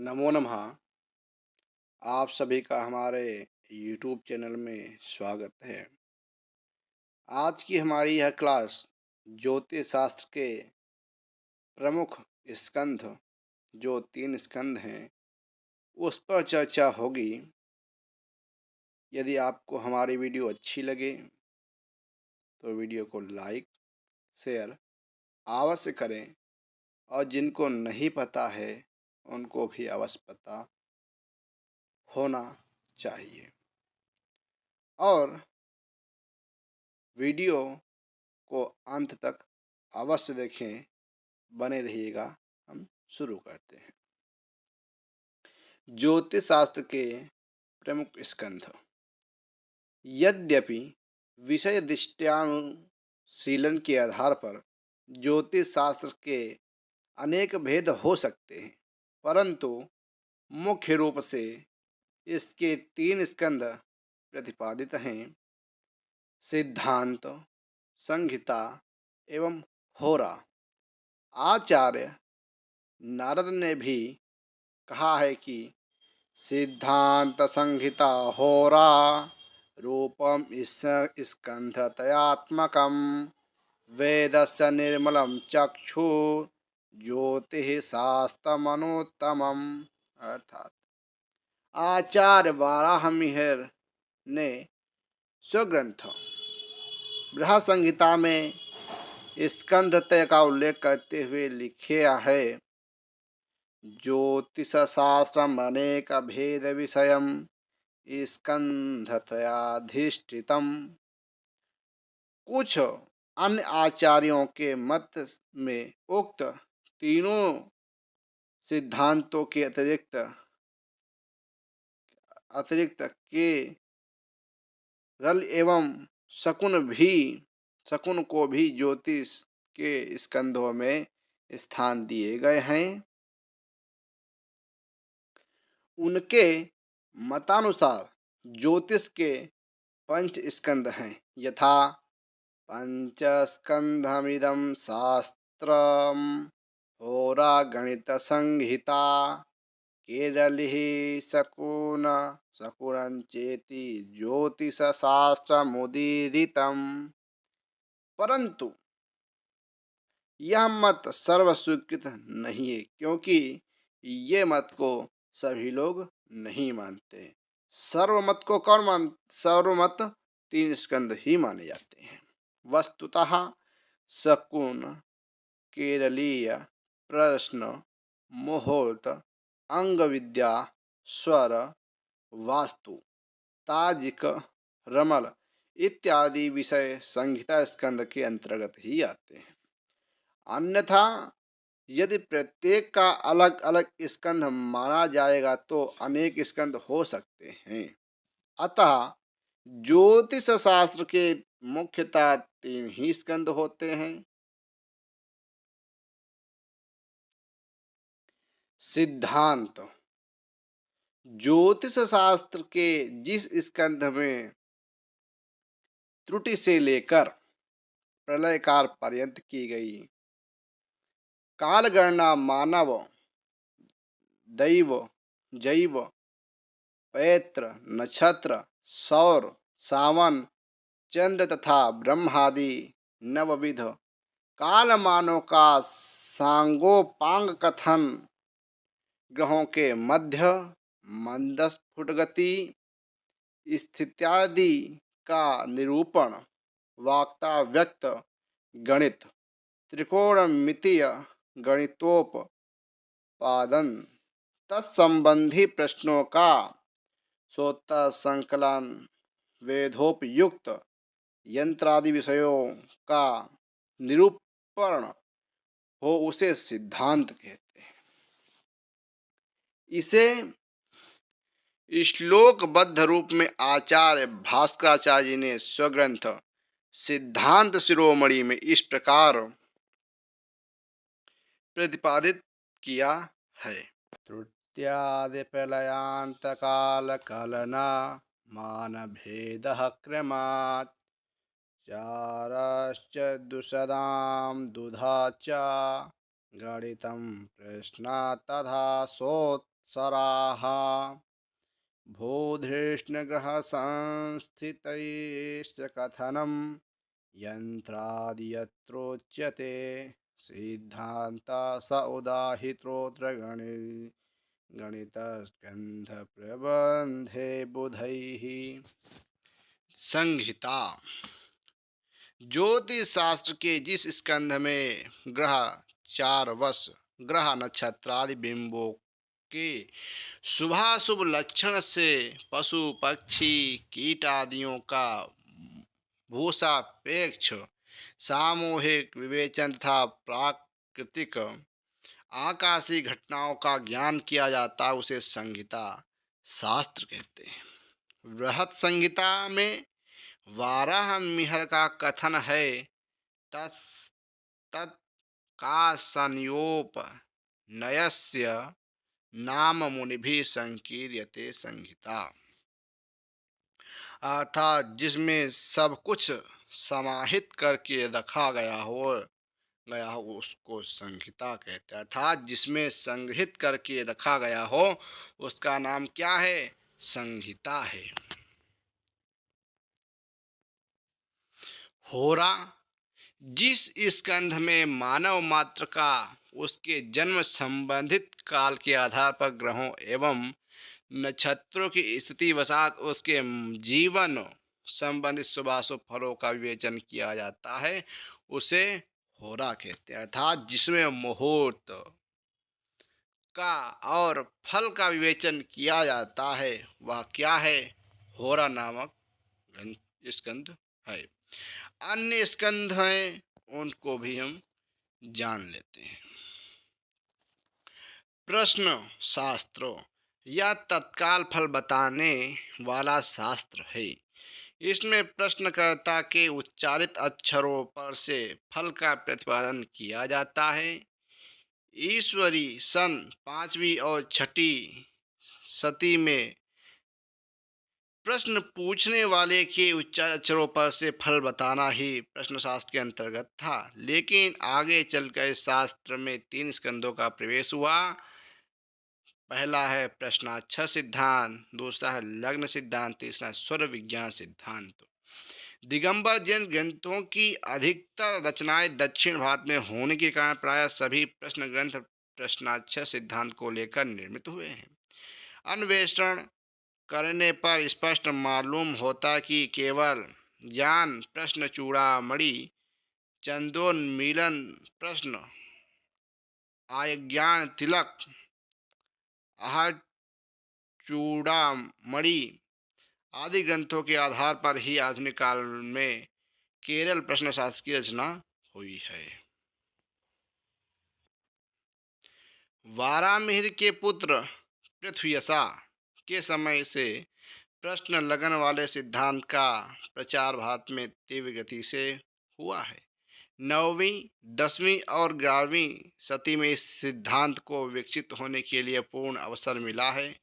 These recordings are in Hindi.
नमो नमः। आप सभी का हमारे YouTube चैनल में स्वागत है। आज की हमारी यह क्लास ज्योतिष शास्त्र के प्रमुख स्कंध जो 3 स्कंध हैं उस पर चर्चा होगी। यदि आपको हमारी वीडियो अच्छी लगे तो वीडियो को लाइक शेयर अवश्य करें और जिनको नहीं पता है उनको भी अवश्य पता होना चाहिए। और वीडियो को अंत तक अवश्य देखें, बने रहिएगा। हम शुरू करते हैं। ज्योतिष शास्त्र के प्रमुख स्कंध। यद्यपि विषय दृष्टानुशीलन के आधार पर ज्योतिष शास्त्र के अनेक भेद हो सकते हैं, परंतु मुख्य रूप से इसके 3 स्कंध प्रतिपादित हैं: सिद्धांत, संहिता एवं होरा। आचार्य नारद ने भी कहा है कि सिद्धांत संहिता होरा रूपम स्कंधतयात्मकम वेदस्य निर्मलम चक्षु ज्योतिः शास्त्रमनोत्तमम। अर्थात आचार्य वाराहमिहिर ने स्वग्रंथ बृहत् संहिता में स्कंधत्रय का उल्लेख करते हुए लिखा है: ज्योतिष शास्त्रम अनेक भेद विषयम स्कंधत्रयाधिष्ठितम। कुछ अन्य आचार्यों के मत में उक्त तीनों सिद्धांतों के अतिरिक्त केरल एवं शकुन को भी ज्योतिष के स्कंधों में स्थान दिए गए हैं। उनके मतानुसार ज्योतिष के 5 स्कंध हैं, यथा पंचस्कंधमिदं शास्त्रम होरा गणित संहिता केरलिः शकुनचेति ज्योतिष शास्त्रमुदीरितम्। परंतु यह मत सर्वस्वीकृत नहीं है, क्योंकि ये मत को सभी लोग नहीं मानते। सर्वमत 3 स्कंद ही माने जाते हैं। वस्तुतः शकुन, केरलीय, प्रश्न, मुहूर्त, अंग विद्या, स्वर, वास्तु, ताजिक, रमल इत्यादि विषय संहिता स्कंद के अंतर्गत ही आते हैं। अन्यथा यदि प्रत्येक का अलग अलग स्कंध माना जाएगा तो अनेक स्कंध हो सकते हैं। अतः ज्योतिष शास्त्र के मुख्यतः 3 ही स्कंध होते हैं: सिद्धांत। ज्योतिष शास्त्र के जिस स्कंध में त्रुटि से लेकर प्रलय काल पर्यंत की गई कालगणना मानव, दैव, जैव, पैत्र, नक्षत्र, सौर, सावन, चंद्र तथा ब्रह्मादि नवविध कालमानों का सांगोपांग कथन, ग्रहों के मध्य मंदस्फुट गति स्थित्यादि का निरूपण, वाक्ता व्यक्त गणित, त्रिकोणमितीय गणितोपपादन, तत्संबंधी प्रश्नों का स्वतः संकलन, वेदोपयुक्त यंत्रादि विषयों का निरूपण हो, उसे सिद्धांत कहते हैं। इसे श्लोकबद्ध रूप में आचार्य भास्कराचार्य जी ने स्वग्रंथ सिद्धांत शिरोमणि में इस प्रकार प्रतिपादित किया है: त्रुट्यादि प्रलयांत काल कलना मान भेद क्रमात् चारश्च दुषदां दुधा च गणितं प्रश्ना तथा सराहा भूधृष्णग्रहसंस्थितैश्च कथनं यन्त्रादियत्रोच्यते सिद्धान्ता स उदाहित्रोऽत्र गणितस्कन्धप्रबन्धे बुधैः। संहिता ज्योतिष शास्त्र के जिस स्कंध में ग्रह, चार वश, ग्रह नक्षत्रादि बिंबों के शुभाशुभ लक्षण से पशु पक्षी कीट आदियों का भूसापेक्ष सामूहिक विवेचन तथा प्राकृतिक आकाशीय घटनाओं का ज्ञान किया जाता, उसे संहिता शास्त्र कहते हैं। बृहत संहिता में वाराह मिहर का कथन है, तत् का संयोप नयस्य नाम मुनिभिः संकीर्यते संहिता, अर्थात जिसमें सब कुछ समाहित करके रखा गया हो उसको संहिता कहते हैं। अर्थात जिसमें संग्रहित करके रखा गया हो उसका नाम क्या है? संहिता है। होरा जिस स्कंध में मानव मात्र का उसके जन्म संबंधित काल के आधार पर ग्रहों एवं नक्षत्रों की स्थिति वसात उसके जीवन संबंधित शुभाशुभ फलों का विवेचन किया जाता है, उसे होरा कहते हैं। अर्थात जिसमें मुहूर्त का और फल का विवेचन किया जाता है वह क्या है? होरा नामक स्कंध है। अन्य स्कंध हैं, उनको भी हम जान लेते हैं। प्रश्न शास्त्र यह तत्काल फल बताने वाला शास्त्र है। इसमें प्रश्नकर्ता के उच्चारित अक्षरों पर से फल का प्रतिपादन किया जाता है। ईश्वरी सन 5वीं और 6ठी सदी में प्रश्न पूछने वाले के उच्चारित अक्षरों पर से फल बताना ही प्रश्नशास्त्र के अंतर्गत था, लेकिन आगे चलकर इस शास्त्र में 3 स्कंदों का प्रवेश हुआ। पहला है प्रश्नाक्षर सिद्धांत, दूसरा है लग्न सिद्धांत, तीसरा स्वर विज्ञान सिद्धांत। दिगंबर जैन ग्रंथों की अधिकतर रचनाएं दक्षिण भारत में होने के कारण प्रायः सभी प्रश्न ग्रंथ प्रश्नाक्षर सिद्धांत को लेकर निर्मित हुए हैं। अन्वेषण करने पर स्पष्ट मालूम होता कि केवल ज्ञान प्रश्न चूड़ामणि, चंदोन्मीलन प्रश्न, आयज्ञान तिलक, आहार चूड़ामणि आदि ग्रंथों के आधार पर ही आधुनिक काल में केरल प्रश्नशास्त्र की रचना हुई है। वारामिहिर के पुत्र पृथ्वीयसा के समय से प्रश्न लगन वाले सिद्धांत का प्रचार भारत में तीव्र गति से हुआ है। 9वीं, 10वीं और 11वीं सदी में इस सिद्धांत को विकसित होने के लिए पूर्ण अवसर मिला है,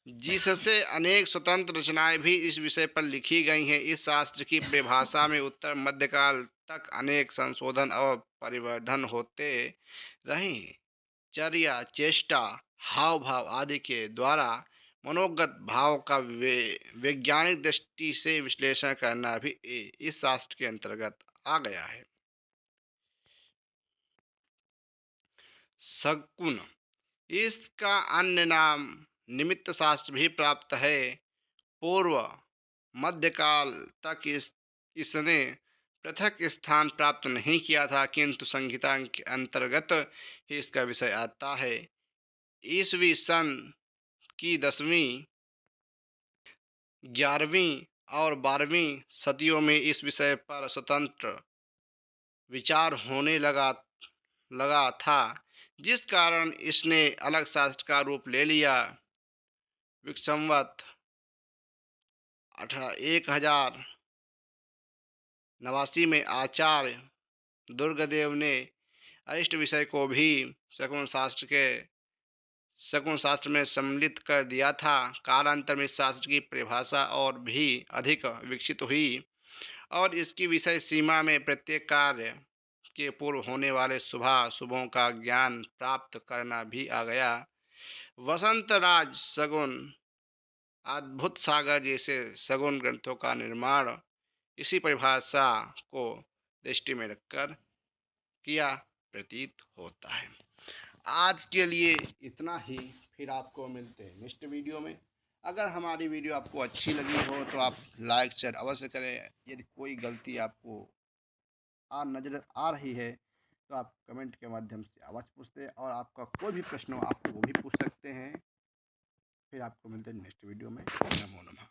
जिससे अनेक स्वतंत्र रचनाएं भी इस विषय पर लिखी गई हैं। इस शास्त्र की परिभाषा में उत्तर मध्यकाल तक अनेक संशोधन और परिवर्धन होते रहे हैं। चर्या, चेष्टा, हाव भाव आदि के द्वारा मनोगत भाव का वैज्ञानिक दृष्टि से विश्लेषण करना भी इस शास्त्र के अंतर्गत आ गया है। शकुन इसका अन्य नाम निमित्त शास्त्र भी प्राप्त है। पूर्व मध्यकाल तक इसने पृथक स्थान प्राप्त नहीं किया था, किंतु संहिता के अंतर्गत ही इसका विषय आता है। ईसवी सन की 10वीं, 11वीं और 12वीं सदियों में इस विषय पर स्वतंत्र विचार होने लगा था, जिस कारण इसने अलग शास्त्र का रूप ले लिया। विक्रमवत 1089 में आचार्य दुर्गदेव ने अरिष्ट विषय को भी शकुन शास्त्र में सम्मिलित कर दिया था। कालांतर में इस शास्त्र की परिभाषा और भी अधिक विकसित हुई और इसकी विषय सीमा में प्रत्येक कार्य के पूर्व होने वाले शुभों का ज्ञान प्राप्त करना भी आ गया। वसंत राज सगुन, अद्भुत सागर जैसे सगुन ग्रंथों का निर्माण इसी परिभाषा को दृष्टि में रखकर किया प्रतीत होता है। आज के लिए इतना ही, फिर आपको मिलते हैं नेक्स्ट वीडियो में। अगर हमारी वीडियो आपको अच्छी लगी हो तो आप लाइक शेयर अवश्य करें। यदि कोई गलती आपको नज़र आ रही है तो आप कमेंट के माध्यम से अवश्य पूछते हैं, और आपका कोई भी प्रश्न हो आप वो भी पूछ सकते हैं। फिर आपको मिलते हैं नेक्स्ट वीडियो में। नमो नमः।